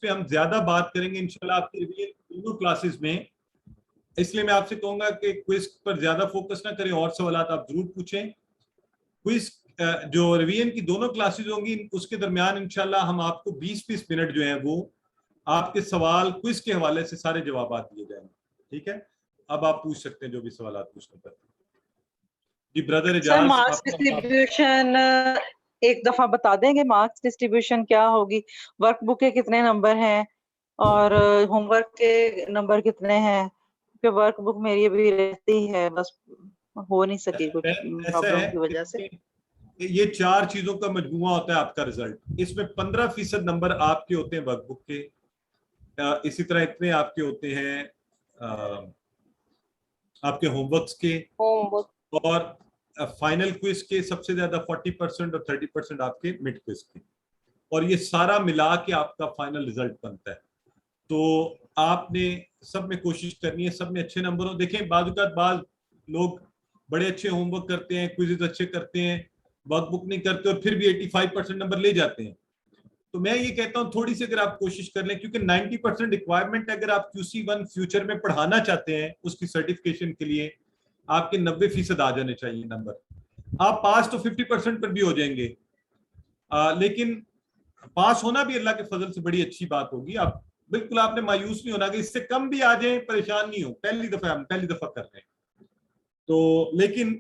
پہ ہم زیادہ بات کریں گے انشاءاللہ آپ کی دونوں کلاسز میں. اس لیے میں آپ سے کہوں گا کہ کوئز پر زیادہ فوکس نہ کریں, اور سوالات آپ ضرور پوچھیں. کوئز جو ریویژن کی دونوں کلاسز ہوں گی اس کے درمیان انشاءاللہ ہم آپ کو 20-20 منٹ جو ہیں وہ آپ کے سوال کوئز کے حوالے سے سارے جوابات دیے جائیں گے. ٹھیک ہے, اب آپ پوچھ سکتے ہیں جو بھی سوالات پوچھنا چاہتے ہیں. جی برادر اجاز, مارکس ڈسٹریبیوشن ایک دفعہ بتا دیں گے, مارکس ڈسٹریبیوشن کیا ہوگی, ورک بک کے کتنے نمبر ہیں اور ہوم ورک کے نمبر کتنے ہیں؟ کیونکہ ورک بک میری ابھی رہتی ہے, بس ہو نہیں سکی کچھ پرابلم کی وجہ سے. یہ 4 چیزوں کا مجموعہ ہوتا ہے آپ کا رزلٹ. اس میں 15% نمبر آپ کے ہوتے ہیں ورک بک کے, اسی طرح اتنے آپ کے ہوتے ہیں آپ کے ہوم ورکس کے, اور فائنل کوئز کے سب سے زیادہ 40% اور 30% آپ کے مڈ کوئز کے, اور یہ سارا ملا کے آپ کا فائنل رزلٹ بنتا ہے. تو آپ نے سب میں کوشش کرنی ہے سب میں اچھے نمبر ہوں. دیکھیں بعض اوقات بعض لوگ بڑے اچھے ہوم ورک کرتے ہیں, کوئزز اچھے کرتے ہیں, ورک بک نہیں کرتے اور پھر بھی 85% نمبر لے جاتے ہیں. تو میں یہ کہتا ہوں تھوڑی سی اگر آپ کوشش کر لیں, کیونکہ 90% ریکوائرمنٹ اگر آپ QC1 فیوچر میں پڑھانا چاہتے ہیں اس کی سرٹیفکیشن کے لیے آپ کے 90% آ جانے چاہیے نمبر. آپ پاس تو 50% پر بھی ہو جائیں گے, لیکن پاس ہونا بھی اللہ کے فضل سے بڑی اچھی بات ہوگی. آپ بالکل آپ نے مایوس نہیں ہونا کہ اس سے کم بھی آ جائیں, پریشان نہیں ہو, پہلی دفعہ کر رہے ہیں. تو لیکن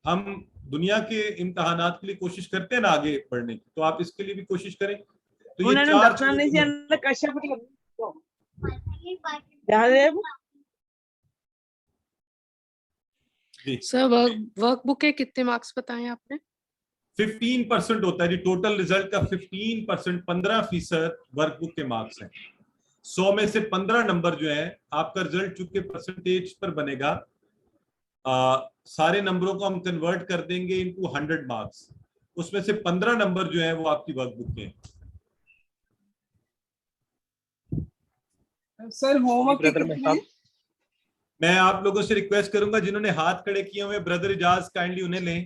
ہم دنیا کے امتحانات کے لیے کوشش کرتے ہیں نا آگے بڑھنے کی, تو آپ اس کے لیے بھی کوشش کریں. تو یہ 4 سر ورک بک کے کتنے مارکس بتائیں آپ نے؟ 15% ہوتا ہے جی, ٹوٹل رزلٹ کا 15%, 15% ورک بک کے مارکس ہیں. 100 میں سے 15 نمبر جو ہیں آپ کا رزلٹ چونکہ پرسنٹیج پر بنے گا, سارے نمبروں کو ہم کنورٹ کر دیں گے انٹو 100 مارکس, اس میں سے 15 نمبر جو ہیں وہ آپ کی ورک بک کے ہیں. سر ہوم ورک کتنے؟ میں آپ لوگوں سے ریکویسٹ کروں گا جنہوں نے ہاتھ کھڑے کیے ہوئے, برادر اجاز کائنڈلی انہیں لیں.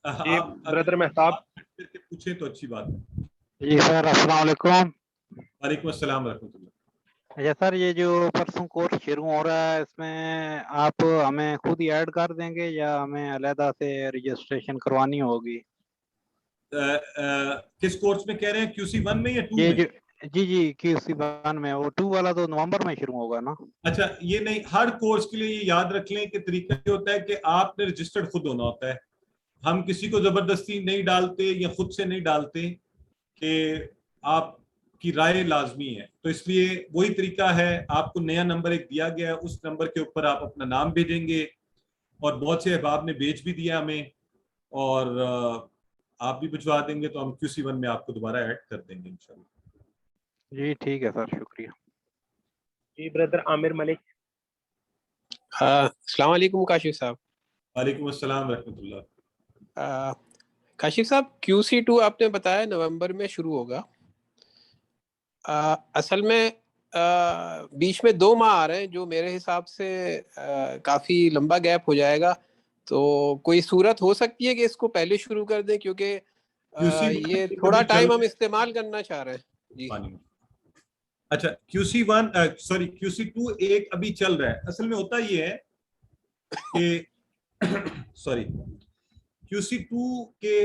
آپ برادر مہتاب پوچھیں تو اچھی بات ہے. جی سر السلام علیکم. وعلیکم السلام ورحمۃ اللہ. اچھا سر, یہ جو پرسوں کورس شروع ہو رہا ہے اس میں آپ ہمیں خود ہی ایڈ کر دیں گے یا ہمیں علیحدہ سے رجسٹریشن کروانی ہوگی؟ کس کورس میں کہہ رہے ہیں, QC1 میں یا 2 میں؟ جی QC1 میں. وہ 2 والا تو نومبر میں شروع ہوگا نا؟ اچھا یہ نہیں, ہر کورس کے لیے یہ یاد رکھ لیں کہ طریقہ یہ ہوتا ہے کہ آپ نے رجسٹرڈ خود ہونا ہوتا ہے. ہم کسی کو زبردستی نہیں ڈالتے یا خود سے نہیں ڈالتے, کہ آپ کی رائے لازمی ہے. تو اس لیے وہی طریقہ ہے, آپ کو نیا نمبر ایک دیا گیا ہے, اس نمبر کے اوپر آپ اپنا نام بھیجیں گے, اور بہت سے احباب نے بھیج بھی دیا ہمیں, اور آپ بھی بھجوا دیں گے, تو ہم QC1 میں آپ کو دوبارہ ایڈ کر دیں گے انشاءاللہ. جی ٹھیک ہے سر, شکریہ. جی برادر عامر ملک. السلام علیکم کاشف صاحب. وعلیکم السلام ورحمۃ اللہ. کاشف صاحب QC2 آپ نے بتایا نومبر میں شروع ہوگا. اصل میں بیچ میں 2 ماہ آ رہے ہیں جو میرے حساب سے کافی لمبا گیپ ہو جائے گا, تو کوئی صورت ہو سکتی ہے کہ اس کو پہلے شروع کر دیں, کیونکہ یہ تھوڑا ٹائم ہم استعمال کرنا چاہ رہے ہیں. جی اچھا QC2 ایک ابھی چل رہا ہے. اصل میں ہوتا یہ ہے کہ QC2 کے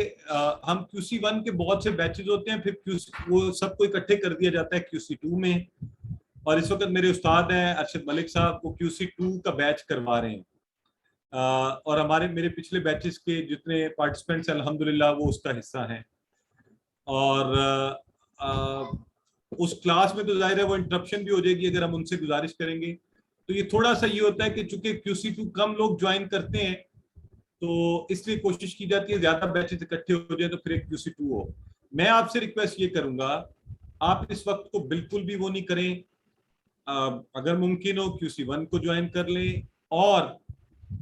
ہم QC1 کے بہت سے بیچز ہوتے ہیں, پھر وہ سب کو اکٹھے کر دیا جاتا ہے QC2 میں, اور اس وقت میرے استاد ہیں ارشد ملک صاحب, وہ QC2 کا بیچ کروا رہے ہیں, اور میرے پچھلے بیچز کے جتنے پارٹیسپینٹس الحمدللہ وہ اس کا حصہ ہیں. اور اس کلاس میں تو ظاہر ہے وہ انٹرپشن بھی ہو جائے گی اگر ہم ان سے گزارش کریں گے. تو یہ تھوڑا سا یہ ہوتا ہے کہ چونکہ QC2 کم لوگ جوائن کرتے ہیں, تو اس لیے کوشش کی جاتی ہے زیادہ بیچز اکٹھے ہو جائیں تو پھر ایک QC2 ہو. میں آپ سے ریکویسٹ یہ کروں گا, آپ اس وقت کو بالکل بھی وہ نہیں کریں, اگر ممکن ہو QC1 کو جوائن کر لیں, اور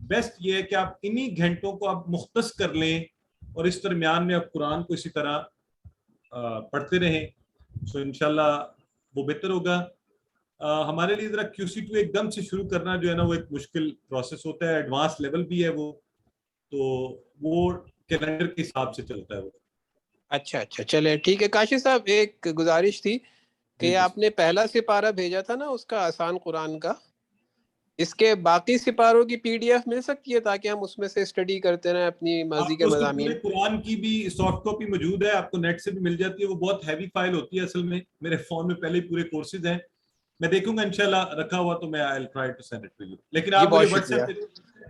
بیسٹ یہ ہے کہ آپ انہی گھنٹوں کو آپ مختص کر لیں, اور اس درمیان میں آپ قرآن کو اسی طرح پڑھتے رہیں, سو انشاءاللہ وہ بہتر ہوگا. ہمارے لیے ذرا QC2 ایک دم سے شروع کرنا جو ہے نا وہ ایک مشکل پروسیس ہوتا ہے, ایڈوانس لیول بھی ہے وہ, تو وہ کیلنڈر کے حساب سے چلتا ہے وہ. اچھا چلے ٹھیک ہے. کاشف صاحب ایک گزارش تھی کہ آپ نے پہلا سپارہ بھیجا تھا نا اس کا آسان قرآن کا، اس کے باقی سپاروں کی پی ڈی ایف مل سکتی ہے تاکہ ہم اس میں سے اسٹڈی کرتے رہیں اپنی مرضی کے مضامین؟ قرآن کی بھی سافٹ کاپی موجود ہے، آپ کو نیٹ سے بھی مل جاتی ہے، وہ بہت ہیوی فائل ہوتی ہے اصل میں، میرے فون میں پہلے ہی پورے کورسز ہیں، میں دیکھوں گا انشاءاللہ رکھا ہوا تو میں I'll try to send it to you، لیکن آپ مجھے واٹس ایپ پہ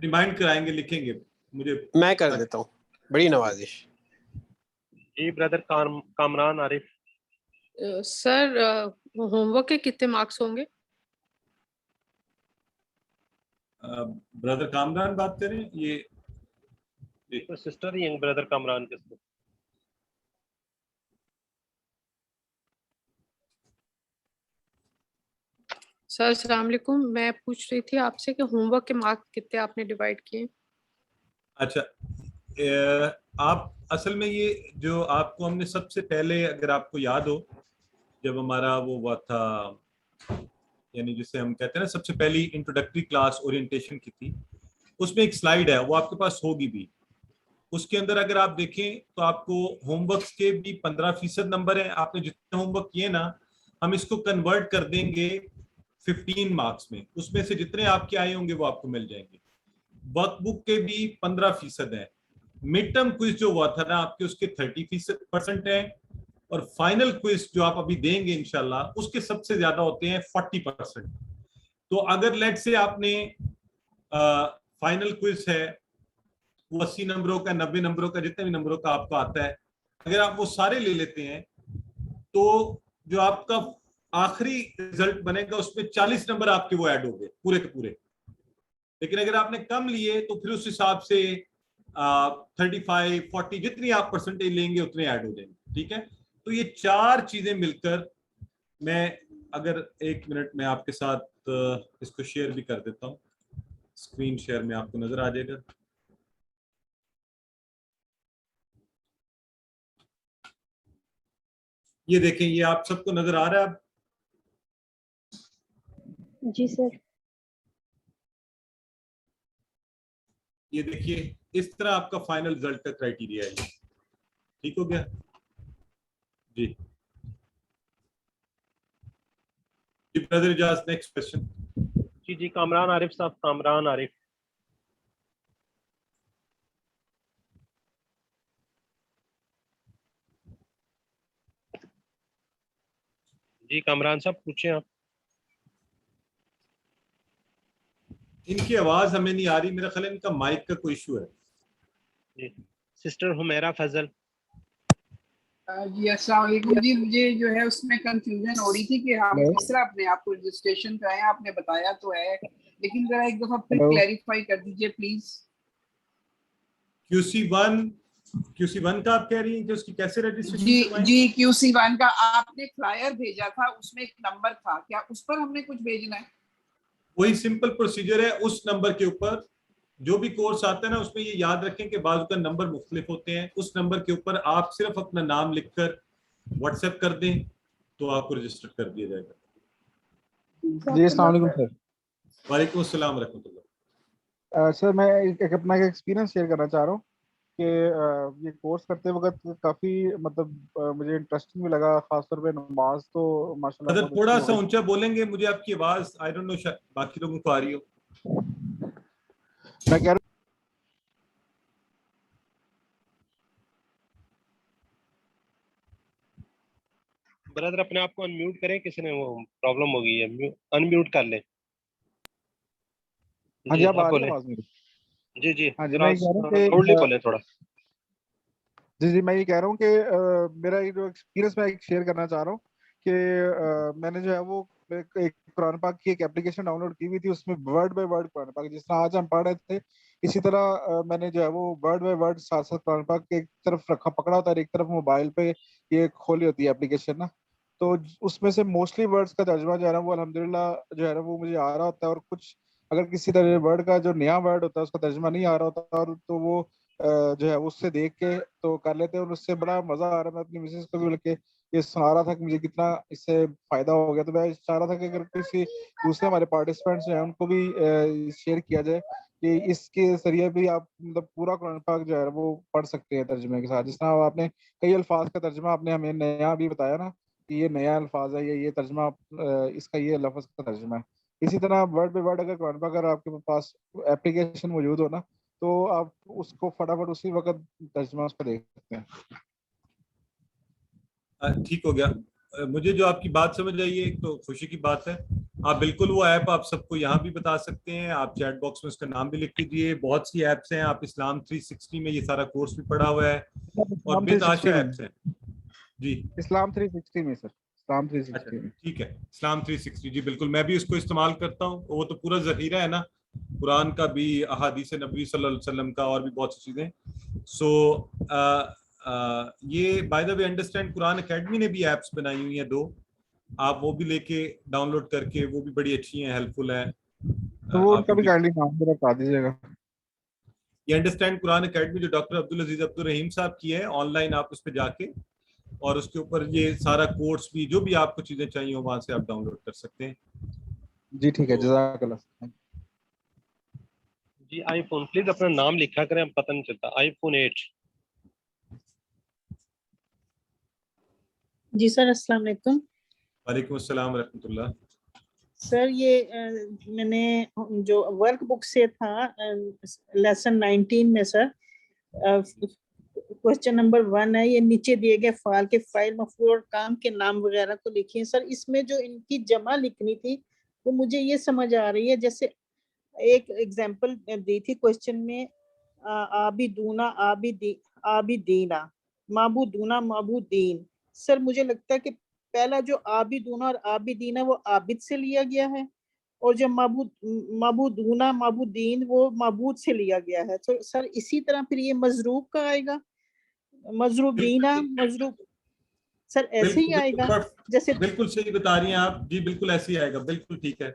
ریمائنڈ کرائیں گے، لکھیں گے مجھے، میں کر دیتا ہوں، بڑی نوازش۔ جی بردر کامران عارف۔ سر ہوم ورک کے کتنے مارکس ہوں گے؟ بردر کامران بات کریں، یہ سسٹر ہی ہیں بردر کامران کے ساتھ۔ سر السلام علیکم، میں پوچھ رہی تھی آپ سے کہ ہوم ورک کے مارکس کتنے آپ نے ڈیوائیڈ کیے؟ اچھا، آپ اصل میں یہ جو آپ کو ہم نے سب سے پہلے، اگر آپ کو یاد ہو، جب ہمارا وہ ہوا تھا، یعنی جسے ہم کہتے ہیں نا سب سے پہلی انٹروڈکٹری کلاس اورینٹیشن کی تھی، اس میں ایک سلائیڈ ہے، وہ آپ کے پاس ہوگی بھی، اس کے اندر اگر آپ دیکھیں تو آپ کو ہوم ورکس کے بھی 15% نمبر ہیں، آپ نے جتنے ہوم ورک کیے نا، ہم اس کو کنورٹ کر دیں گے 15 مارکس میں، اس میں سے جتنے آپ کے آئے ہوں گے وہ آپ کو مل جائیں گے۔ ورک بک کے بھی 15% ہیں، مڈ ٹرم کوئز جو ہوا تھا نا آپ کے، اس کے 30% ہیں، اور فائنل کوئز جو آپ ابھی دیں گے انشاءاللہ اس کے سب سے زیادہ ہوتے ہیں 40%۔ تو اگر لیٹ سے آپ نے فائنل کوئز ہے وہ 80 نمبروں کا، 90 نمبروں کا، جتنے بھی نمبروں کا آپ کو آتا ہے، اگر آپ وہ سارے لے لیتے ہیں تو جو آپ کا آخری رزلٹ بنے گا اس میں 40 نمبر آپ کے وہ ایڈ ہو گئے پورے کے پورے۔ لیکن اگر آپ نے کم لیے تو پھر اس حساب سے 35 40 جتنی آپ پرسنٹیج لیں گے اتنے ایڈ ہو جائیں گے، ٹھیک ہے؟ تو یہ چار چیزیں مل کر، میں اگر ایک منٹ میں آپ کے ساتھ اس کو شیئر بھی کر دیتا ہوں، اسکرین شیئر میں آپ کو نظر آ جائے گا۔ یہ دیکھیں، یہ آپ سب کو نظر آ رہا ہے اب؟ جی سر۔ یہ دیکھیے اس طرح آپ کا فائنل رزلٹ کا کرائٹیریا ہے، ٹھیک ہو گیا جی؟ جی برادر اجاز، نیکسٹ کوسچن۔ جی کامران عارف صاحب، کامران عارف۔ جی کامران صاحب پوچھیں آپ۔ ان کی آواز ہمیں نہیں آ رہی، میرا خیال ہے ان کا مائک کا کوئی ایشو ہے۔ جی سسٹر حمیرہ فضل۔ جی السلام علیکم۔ جی مجھے جو ہے اس میں کنفیوژن ہو رہی تھی کہ ہم کس طرح اپنے آپ کو رجسٹریشن کرائیں، آپ نے بتایا تو ہے لیکن ذرا ایک دفعہ پھر کلیریفائی کر دیجئے پلیز۔ QC1 کا آپ کہہ رہی ہیں کہ اس کی کیسے رجسٹریشن کروائیں؟ جی QC1 کا آپ نے فلائر بھیجا تھا، اس میں ایک نمبر تھا، کیا اس پر ہم نے کچھ بھیجنا ہے؟ وہی سمپل پروسیجر ہے، اس نمبر کے اوپر جو بھی کورس آتا ہے نا اس میں یہ یاد رکھیں کہ بعض کا نمبر مختلف ہوتے ہیں، اس نمبر کے اوپر آپ صرف اپنا نام لکھ کر واٹس ایپ کر دیں تو آپ کو رجسٹر کر دیا جائے گا۔ جی السلام علیکم سر۔ وعلیکم السلام ورحمۃ اللہ۔ سر میں اپنا ایک ایکسپیرینس شیئر کرنا چاہ رہا ہوں کہ یہ کورس کرتے وقت کافی مطلب مجھے انٹرسٹنگ بھی لگا، خاص طور پہ نماز تو ماشاءاللہ حضرت تھوڑا سا اونچا بولیں گے، مجھے آپ کی آواز آئی ڈونٹ نو باقی لوگوں کو آ رہی ہو۔ میں کہہ رہا برادر اپنے آپ کو انمیوٹ کریں، کسی نے وہ پرابلم ہو گئی ہے، انمیوٹ کر لیں۔ ہاں جی آپ آ رہی ہے آواز میری؟ جی ہاں جی میں یہ کہہ رہا ہوں کہ لاؤڈلی بولیں تھوڑا۔ جی میں یہ کہہ رہا ہوں کہ میرا یہ جو ایکسپیرینس میں ایک شیئر کرنا چاہ رہا ہوں کہ میں نے جو ہے وہ ایک قرآن پاک کی ایک اپلیکیشن ڈاؤن لوڈ کی ہوئی تھی، اس میں ورڈ بائی ورڈ قرآن پاک، جس طرح آج ہم پڑھ رہے تھے اسی طرح میں نے جو ہے وہ ورڈ بائی ورڈ ساتھ ساتھ قرآن پاک ایک طرف رکھا پکڑا ہوتا ہے اور ایک طرف موبائل پہ یہ کھولی ہوتی ہے اپلیکیشن نا، تو اس میں سے موسٹلی ورڈز کا ترجمہ جو ہے نا وہ الحمدللہ جو ہے نا وہ مجھے آ رہا ہوتا ہے، اور کچھ اگر کسی طرح ورڈ کا جو نیا ورڈ ہوتا ہے اس کا ترجمہ نہیں آ رہا ہوتا اور تو وہ جو ہے اس سے دیکھ کے تو کر لیتے ہیں، اور اس سے بڑا مزہ آ رہا ہے۔ میں اپنی مسز کو بھی بول کے یہ سنا رہا تھا کہ مجھے کتنا اس سے فائدہ ہو گیا، تو میں چاہ رہا تھا کہ اگر کسی دوسرے ہمارے پارٹیسپینٹس ہیں ان کو بھی شیئر کیا جائے کہ اس کے ذریعے بھی آپ مطلب پورا قرآن پاک جو ہے وہ پڑھ سکتے ہیں ترجمے کے ساتھ، جس طرح آپ نے کئی الفاظ کا ترجمہ آپ نے ہمیں نیا بھی بتایا نا، کہ یہ نیا الفاظ ہے یا یہ ترجمہ اس کا یہ لفظ کا ترجمہ ہے. اسی طرح ورڈ بائی ورڈ اگر قرآن پاک اگر آپ کے پاس اپلیکیشن موجود ہو نا تو آپ اس کو فٹافٹ اسی وقت ترجمہ اس کا دیکھ سکتے ہیں. ٹھیک ہو گیا. مجھے جو آپ کی بات سمجھ آئی ہے ایک تو خوشی کی بات ہے. آپ بالکل وہ ایپ آپ سب کو یہاں بھی بتا سکتے ہیں, آپ چیٹ باکس میں اس کا نام بھی لکھ دیجیے. بہت سی ایپس ہیں, آپ اسلام 360 میں یہ سارا کورس بھی پڑھا ہوا ہے اور بے تحاشا ایپس ہیں. جی اسلام 360 میں سر, اسلام 360 اچھا میں. ٹھیک ہے, اسلام 360 جی بالکل میں بھی اس کو استعمال کرتا ہوں. وہ تو پورا ذخیرہ ہے نا قرآن کا بھی, احادیث نبی صلی اللہ علیہ وسلم کا, اور بھی بہت سی چیزیں. سو یہ by the way understand Quran academy نے بھی ایپس بنائی ہوئی ہیں 2, آپ وہ بھی لے کے ڈاؤن لوڈ کر کے, وہ بھی بڑی اچھی ہیں, ہیلپ فل ہیں. تو وہ ان کا بھی کائنڈلی نام ذرا بتا دیجیے گا. یہ انڈرسٹینڈ قرآن اکیڈمی جو ڈاکٹر عبدالعزیز عبدالرحیم صاحب کی ہے, آن لائن آپ اس پہ جا کے اور اس کے اوپر یہ سارا کورس بھی جو بھی آپ کو چیزیں چاہیے وہاں سے آپ ڈاؤن لوڈ کر سکتے ہیں. جی ٹھیک ہے, جزاک اللہ. جی آئی فون پلیز اپنا نام لکھا کریں, ہم پتہ نہیں چلتا. آئی فون 8. جی سر السلام علیکم. وعلیکم السلام ورحمۃ اللہ. سر یہ میں نے جو ورک بک سے تھا لیسن 19 میں سر کوشچن نمبر 1 ہے, یہ نیچے دیے گئے فعال کے فاعل مفعول اور کام کے نام وغیرہ کو لکھیے. سر اس میں جو ان کی جمع لکھنی تھی وہ مجھے یہ سمجھ آ رہی ہے, جیسے ایک ایگزامپل دی تھی کوشچن میں, عابدونا عابدینا, معبودونا معبودین. سر مجھے لگتا ہے کہ پہلا جو عابدونا اور عابدینا وہ عابد سے لیا گیا ہے, اور جو معبودونا معبودین وہ معبود سے لیا گیا ہے. تو سر اسی طرح پھر یہ مضروب کا آئے گا, مضروبینا مضروب, سر ایسے ہی آئے گا جیسے. بالکل صحیح بتا رہی ہیں آپ جی, بالکل ایسے ہی آئے گا, بالکل ٹھیک ہے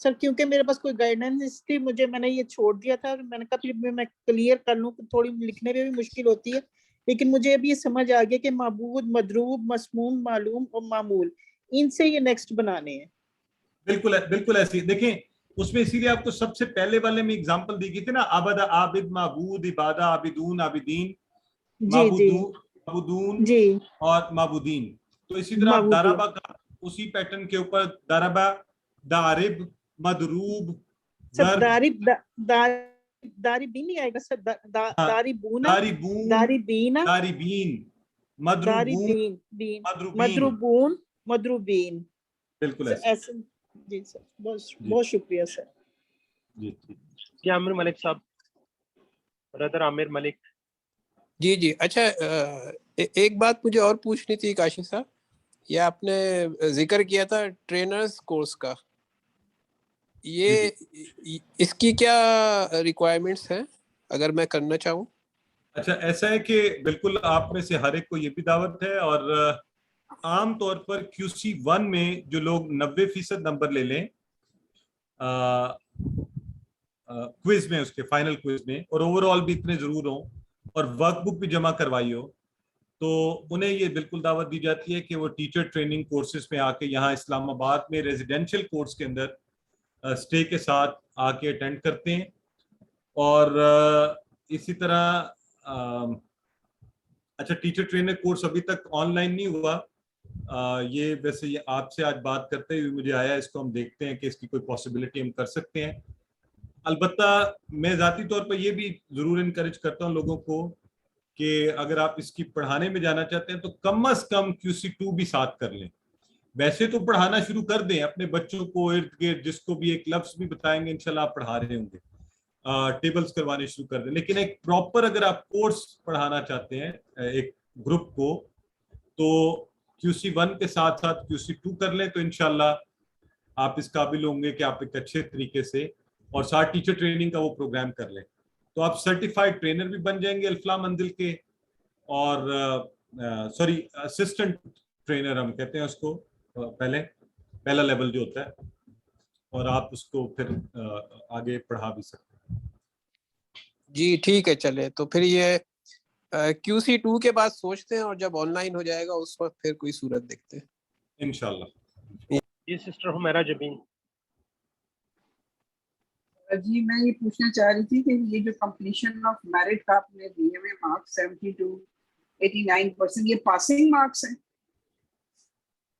سر. کیونکہ میرے پاس کوئی گائیڈنس تھی, میں نے یہ چھوڑ دیا تھا, میں نے کہا پھر میں کلیئر کر لوں, تھوڑی لکھنے میں بھی مشکل ہوتی ہے. لیکن مجھے اب یہ سمجھ آ گیا کہ معبود, مضروب, مسموم, معلوم اور معمول, ان سے یہ نیکسٹ بنانے ہیں. بالکل بالکل ایسی دیکھیں اس میں, اسی لیے آپ کو سب سے پہلے والے میں اگزامپل دی گئی تھی نا, عبد عابد معبود عبادہ عابدون عابدین معبودون اور معبودین. تو اسی طرح داربا کا اسی پیٹرن کے اوپر داربا, دارب, مدروب, داربین نہیں آئے گا سر, داربونا داربینا داربین مدروبون مدروبین. بالکل ایسے. جی سر بہت شکریہ سر. جی کیا عامر ملک صاحب, برادر عامر ملک. جی جی اچھا, ایک بات مجھے اور پوچھنی تھی کاشف صاحب, یہ آپ نے ذکر کیا تھا ٹرینرز کورس کا, یہ اس کی کیا ریکوائرمنٹس ہیں اگر میں کرنا چاہوں؟ اچھا ایسا ہے کہ بالکل آپ میں سے ہر ایک کو یہ بھی دعوت ہے, اور عام طور پر QC1 میں جو لوگ 90% نمبر لے لیں کوئز میں, اس کے فائنل کوئز میں, اور اوور آل بھی اتنے ضرور ہوں اور ورک بک بھی جمع کروائی ہو, تو انہیں یہ بالکل دعوت دی جاتی ہے کہ وہ ٹیچر ٹریننگ کورسز میں آ کے یہاں اسلام آباد میں ریزیڈینشیل کورس کے اندر اسٹے کے ساتھ آ کے اٹینڈ کرتے ہیں. اور اسی طرح اچھا ٹیچر ٹرینر کورس ابھی تک آن لائن نہیں ہوا, یہ ویسے یہ آپ سے آج بات کرتے ہوئے مجھے آیا, اس کو ہم دیکھتے ہیں کہ اس کی کوئی پاسبلٹی ہم کر سکتے ہیں. البتہ میں ذاتی طور پر یہ بھی ضرور انکریج کرتا ہوں لوگوں کو کہ اگر آپ اس کی پڑھانے میں جانا چاہتے ہیں تو کم از کم QC2 بھی ساتھ کر لیں. ویسے تو پڑھانا شروع کر دیں اپنے بچوں کو ارد گرد, جس کو بھی ایک لفظ بھی بتائیں گے انشاءاللہ آپ پڑھا رہے ہوں گے, ٹیبلز کروانے شروع کر دیں. لیکن ایک پراپر اگر آپ کورس پڑھانا چاہتے ہیں ایک گروپ کو, تو QC1 کے ساتھ ساتھ QC2 کر لیں, تو انشاءاللہ آپ اس قابل ہوں گے کہ آپ ایک اچھے طریقے سے, اور ساتھ ٹیچر ٹریننگ کا وہ پروگرام کر لیں, تو آپ سرٹیفائڈ ٹرینر بھی بن جائیں گے الفلاح منزل کے, اور سوری اسسٹنٹ ٹرینر ہم کہتے ہیں اس کو, پہلا لیول جو ہوتا ہے, اور آپ اس کو پھر آگے پڑھا بھی سکتے ہیں. جی ٹھیک ہے, چلے تو پھر یہ QC2 کے بعد سوچتے ہیں, اور جب آن لائن ہو جائے گا اس وقت پھر کوئی صورت دیکھتے ہیں انشاءاللہ. یہ سسٹر ہمیرا جبین. جی میں یہ پوچھنا چاہ رہی تھی کہ یہ جو کمپلیشن آف میرٹ کا آپ نے دیے ہوئے مارکس 72 89%, یہ پاسنگ مارکس ہیں؟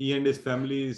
he and his family